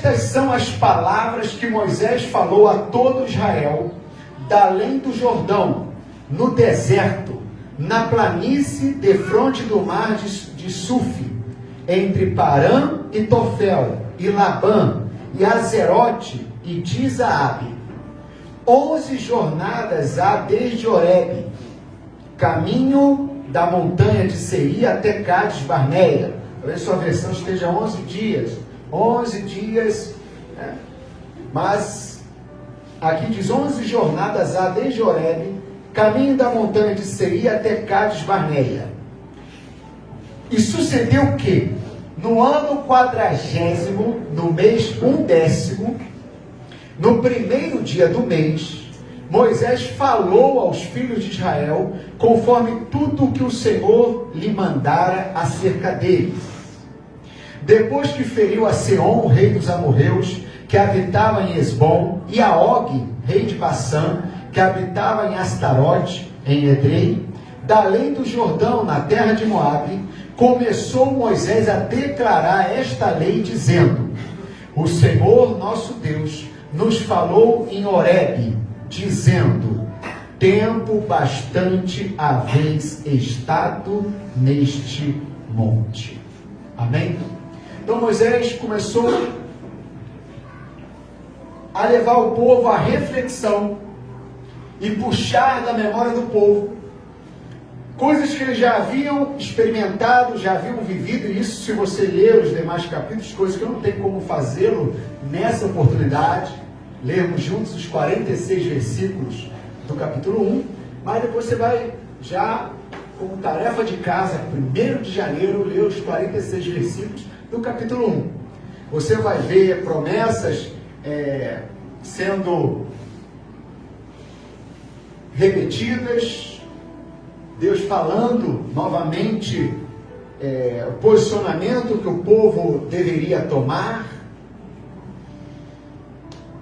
Estas são as palavras que Moisés falou a todo Israel, da além do Jordão, no deserto, na planície defronte do mar de Suf, entre Parã e Tofel, e Labã, e Azerote, e Dizaabe. 11 jornadas há desde Horebe, caminho da montanha de Seir até Cades Barneia. Talvez sua versão esteja 11 dias. 11 dias, né? Mas aqui diz 11 jornadas há desde Horebe, caminho da montanha de Seir até Cades Barneia. E sucedeu que, no ano 40º, no mês 1º, no primeiro dia do mês, Moisés falou aos filhos de Israel, conforme tudo o que o Senhor lhe mandara acerca deles. Depois que feriu a Seom, rei dos amorreus, que habitava em Esbom, e a Og, rei de Bassã, que habitava em Astarote, em Edrei, da além do Jordão, na terra de Moabe, começou Moisés a declarar esta lei, dizendo: o Senhor nosso Deus nos falou em Horebe, dizendo: tempo bastante haveis estado neste monte. Amém? Então Moisés começou a levar o povo à reflexão e puxar da memória do povo coisas que eles já haviam experimentado, já haviam vivido. E isso, se você ler os demais capítulos, coisas que eu não tenho como fazê-lo nessa oportunidade, lermos juntos os 46 versículos do capítulo 1, mas depois você vai já, como tarefa de casa, 1º de janeiro, ler os 46 versículos do capítulo 1. Você vai ver promessas sendo repetidas, Deus falando novamente o posicionamento que o povo deveria tomar.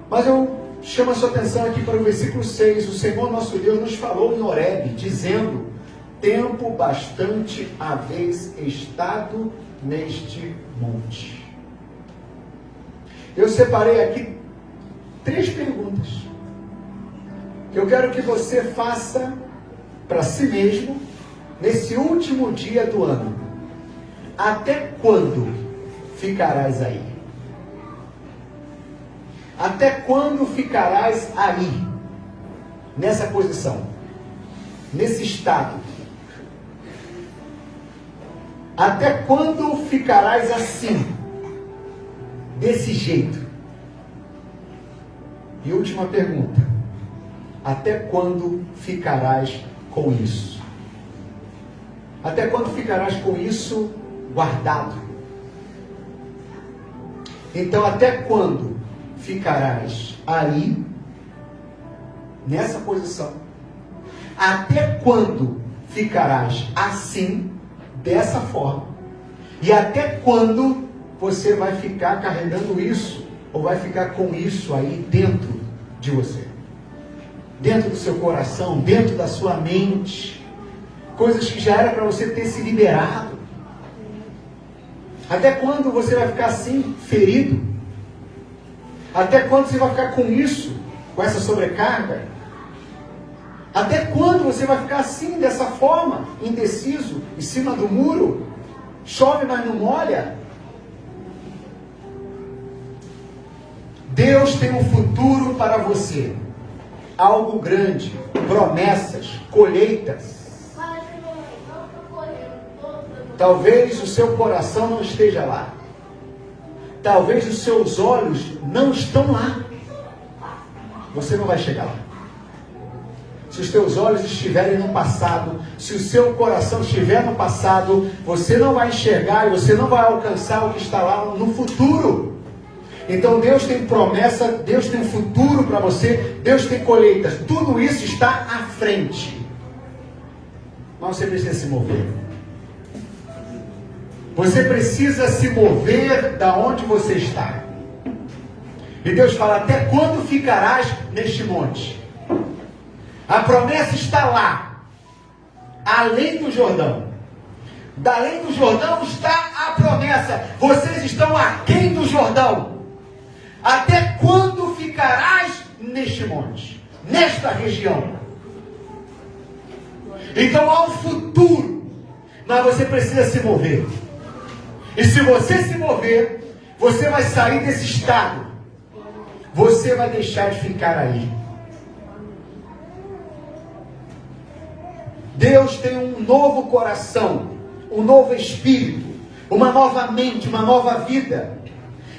Mas eu chamo a sua atenção aqui para o versículo 6. O Senhor nosso Deus nos falou em Horebe, dizendo: tempo bastante haveis estado neste monte. Eu separei aqui 3 perguntas que eu quero que você faça para si mesmo nesse último dia do ano. Até quando ficarás aí? Até quando ficarás aí, nessa posição, nesse estado? Até quando ficarás assim, desse jeito? E última pergunta: até quando ficarás com isso? Até quando ficarás com isso guardado? Então, até quando ficarás aí, nessa posição? Até quando ficarás assim, dessa forma? E até quando você vai ficar carregando isso, ou vai ficar com isso aí dentro de você? Dentro do seu coração, dentro da sua mente, coisas que já era para você ter se liberado. Até quando você vai ficar assim, ferido? Até quando você vai ficar com isso, com essa sobrecarga? Até quando você vai ficar assim, dessa forma, indeciso, em cima do muro? Chove, mas não molha? Deus tem um futuro para você. Algo grande, promessas, colheitas. Talvez o seu coração não esteja lá. Talvez os seus olhos não estão lá. Você não vai chegar lá. Se os teus olhos estiverem no passado, se o seu coração estiver no passado, você não vai enxergar e você não vai alcançar o que está lá no futuro. Então Deus tem promessa, Deus tem futuro para você, Deus tem colheitas, tudo isso está à frente. Mas você precisa se mover. Você precisa se mover da onde você está. E Deus fala: até quando ficarás neste monte? A promessa está lá, além do Jordão. Da além do Jordão está a promessa. Vocês estão aquém do Jordão. Até quando ficarás neste monte, nesta região? Então há um futuro, mas você precisa se mover. E se você se mover, você vai sair desse estado. Você vai deixar de ficar aí. Deus tem um novo coração, um novo espírito, uma nova mente, uma nova vida.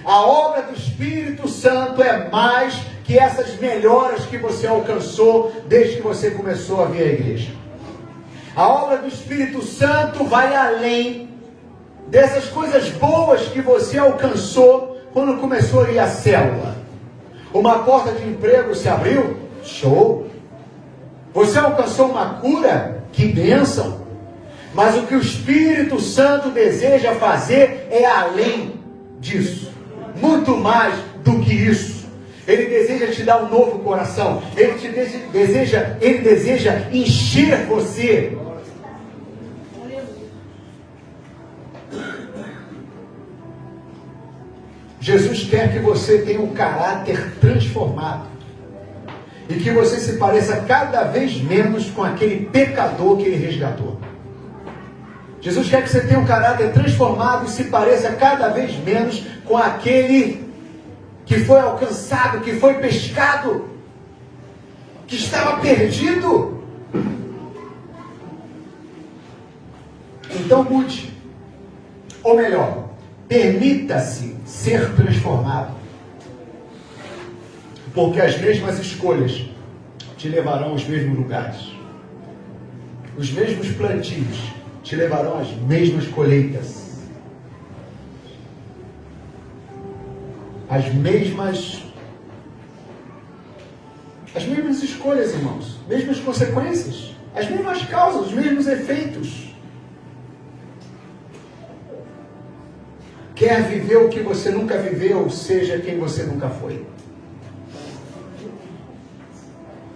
A obra do Espírito Santo é mais que essas melhoras que você alcançou desde que você começou a vir à igreja. A obra do Espírito Santo vai além dessas coisas boas que você alcançou quando começou a ir à célula. Uma porta de emprego se abriu? Show! Você alcançou uma cura? Que bênção! Mas o que o Espírito Santo deseja fazer é além disso. Muito mais do que isso. Ele deseja te dar um novo coração. Ele deseja encher você. Jesus quer que você tenha um caráter transformado. E que você se pareça cada vez menos com aquele pecador que ele resgatou. Jesus quer que você tenha um caráter transformado e se pareça cada vez menos com aquele que foi alcançado, que foi pescado, que estava perdido. Então mude. Ou melhor, permita-se ser transformado. Porque as mesmas escolhas te levarão aos mesmos lugares. Os mesmos plantios te levarão às mesmas colheitas. As mesmas escolhas, irmãos. Mesmas consequências. As mesmas causas, os mesmos efeitos. Quer viver o que você nunca viveu, seja quem você nunca foi.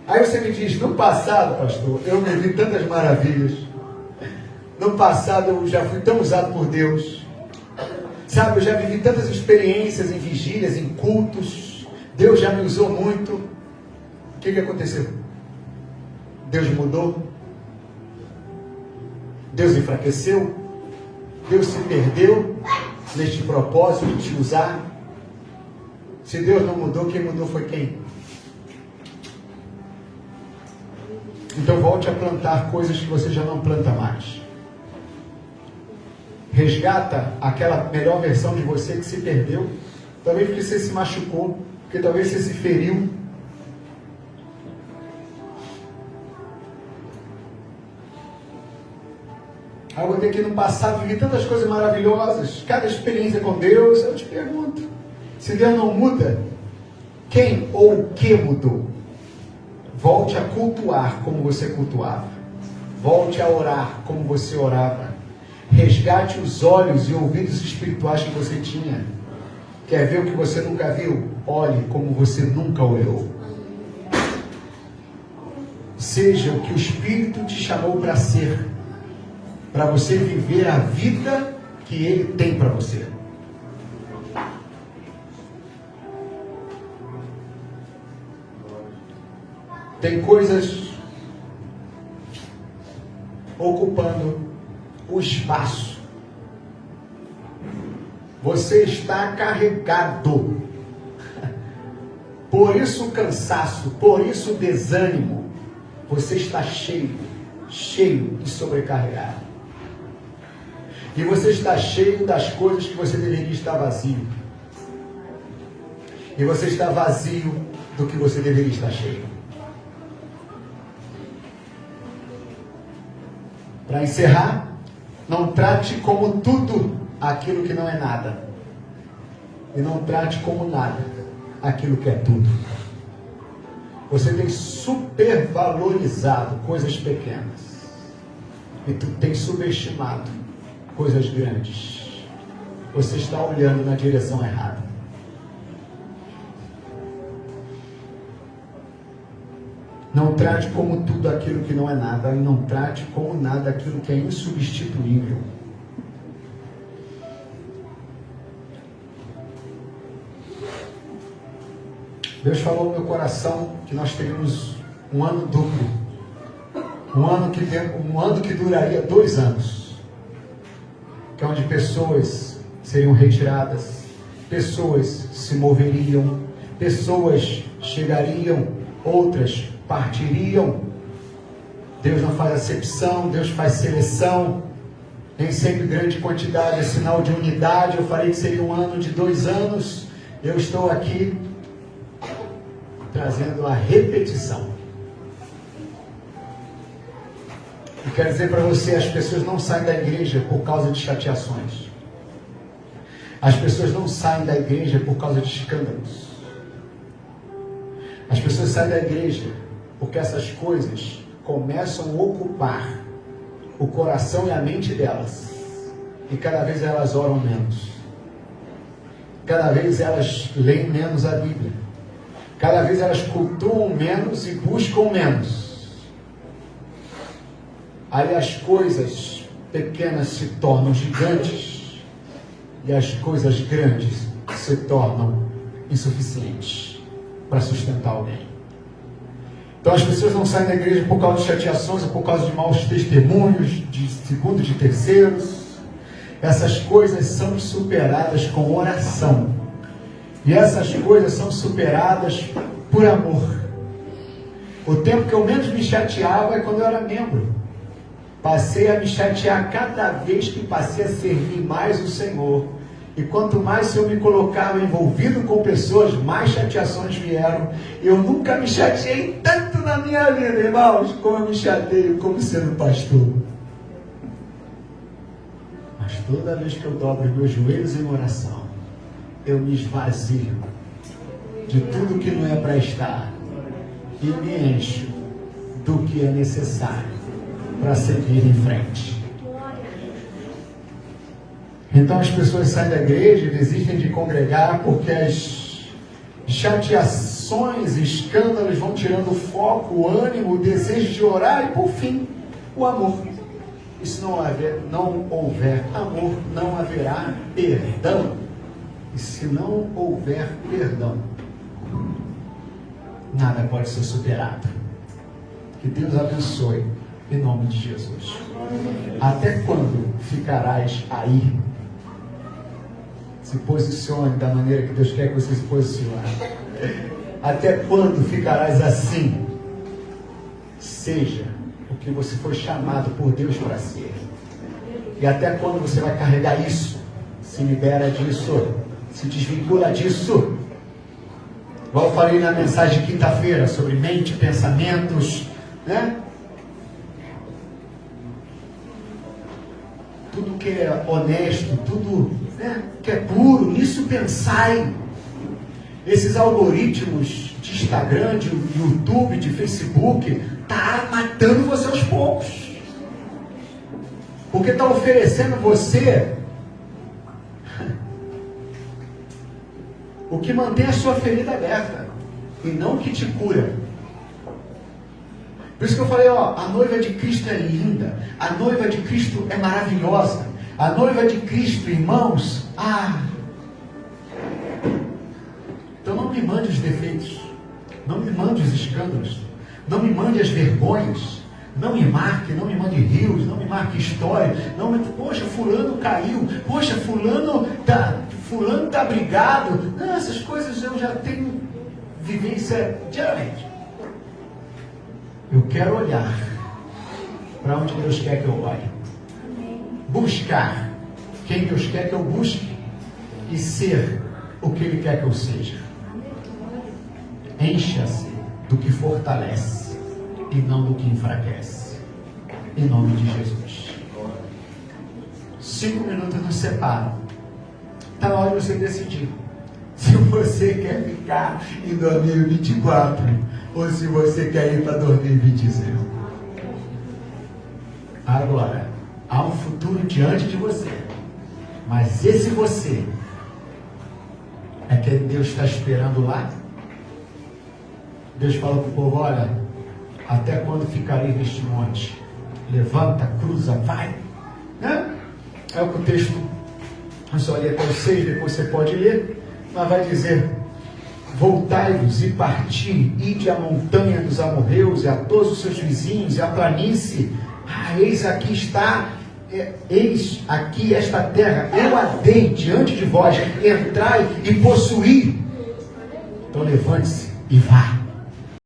Aí você me diz, no passado, pastor, eu vivi tantas maravilhas. No passado eu já fui tão usado por Deus. Sabe, eu já vivi tantas experiências em vigílias, em cultos. Deus já me usou muito. O que aconteceu? Deus mudou? Deus enfraqueceu? Deus se perdeu neste propósito de te usar? Se Deus não mudou, quem mudou foi quem? Então volte a plantar coisas que você já não planta mais. Resgata aquela melhor versão de você que se perdeu. Talvez porque você se machucou, porque talvez você se feriu. Aí eu vou ter que no passado viver tantas coisas maravilhosas, cada experiência com Deus. Eu te pergunto, se Deus não muda, quem ou o que mudou? Volte a cultuar como você cultuava. Volte a orar como você orava. Resgate os olhos e ouvidos espirituais que você tinha. Quer ver o que você nunca viu? Olhe como você nunca olhou. Seja o que o Espírito te chamou para ser. Para você viver a vida que Ele tem para você. Tem coisas ocupando o espaço. Você está carregado. Por isso o cansaço, por isso o desânimo. Você está cheio e sobrecarregado. E você está cheio das coisas que você deveria estar vazio. E você está vazio do que você deveria estar cheio. Para encerrar, não trate como tudo aquilo que não é nada. E não trate como nada aquilo que é tudo. Você tem supervalorizado coisas pequenas. E tu tem subestimado coisas grandes. Você está olhando na direção errada. Não trate como tudo aquilo que não é nada, e não trate como nada aquilo que é insubstituível. Deus falou no meu coração que nós teríamos um ano duplo. Um ano que duraria 2 anos. Que é onde pessoas seriam retiradas, pessoas se moveriam, pessoas chegariam, outras partiriam. Deus não faz acepção, Deus faz seleção. Nem sempre grande quantidade é sinal de unidade. Eu falei que seria um ano de 2 anos. Eu estou aqui trazendo a repetição. Eu quero dizer para você, as pessoas não saem da igreja por causa de chateações. As pessoas não saem da igreja por causa de escândalos. As pessoas saem da igreja porque essas coisas começam a ocupar o coração e a mente delas. E cada vez elas oram menos. Cada vez elas leem menos a Bíblia. Cada vez elas cultuam menos e buscam menos. Aí as coisas pequenas se tornam gigantes e as coisas grandes se tornam insuficientes para sustentar alguém. Então as pessoas não saem da igreja por causa de chateações ou por causa de maus testemunhos, de segundo, de terceiros. Essas coisas são superadas com oração. E essas coisas são superadas por amor. O tempo que eu menos me chateava é quando eu era membro. Passei a me chatear cada vez que passei a servir mais o Senhor. E quanto mais eu me colocava envolvido com pessoas, mais chateações vieram. Eu nunca me chateei tanto na minha vida, irmãos, como eu me chateio como sendo pastor. Mas toda vez que eu dobro meus joelhos em oração, eu me esvazio de tudo que não é para estar e me encho do que é necessário para seguir em frente. Então as pessoas saem da igreja e desistem de congregar porque as chateações, escândalos vão tirando o foco, o ânimo, o desejo de orar e por fim, o amor. E se não houver amor, não haverá perdão. E se não houver perdão, nada pode ser superado. Que Deus abençoe, em nome de Jesus. Até quando ficarás aí? Se posicione da maneira que Deus quer que você se posicione. Até quando ficarás assim? Seja o que você foi chamado por Deus para ser. E até quando você vai carregar isso? Se libera disso. Se desvincula disso. Igual eu falei na mensagem de quinta-feira sobre mente, pensamentos, né? Tudo que é honesto, tudo, né, que é puro, nisso pensai. Esses algoritmos de Instagram, de YouTube, de Facebook, tá matando você aos poucos. Porque está oferecendo você o que mantém a sua ferida aberta e não o que te cura. Por isso que eu falei, a noiva de Cristo é linda, a noiva de Cristo é maravilhosa, a noiva de Cristo, irmãos, então não me mande os defeitos, não me mande os escândalos, não me mande as vergonhas, não me marque, não me mande rios, não me marque história, poxa, fulano caiu, poxa, fulano tá brigado. Não, essas coisas eu já tenho vivência diariamente. Eu quero olhar para onde Deus quer que eu olhe. Buscar quem Deus quer que eu busque e ser o que Ele quer que eu seja. Encha-se do que fortalece e não do que enfraquece. Em nome de Jesus. 5 minutos nos separam. Está na hora de você decidir se você quer ficar em 2024 ou se você quer ir para 2025. Agora, há um futuro diante de você, mas esse você é que Deus está esperando lá. Deus fala para o povo, olha, até quando ficarei neste monte? Levanta, cruza, vai, né? É o que o texto, eu só li até o 6, depois você pode ler, mas vai dizer, voltai-vos e parti, ide à montanha dos amorreus e a todos os seus vizinhos e à planície. Eis aqui está, eis aqui esta terra, eu a dei diante de vós, entrai e possuí. Então levante-se e vá.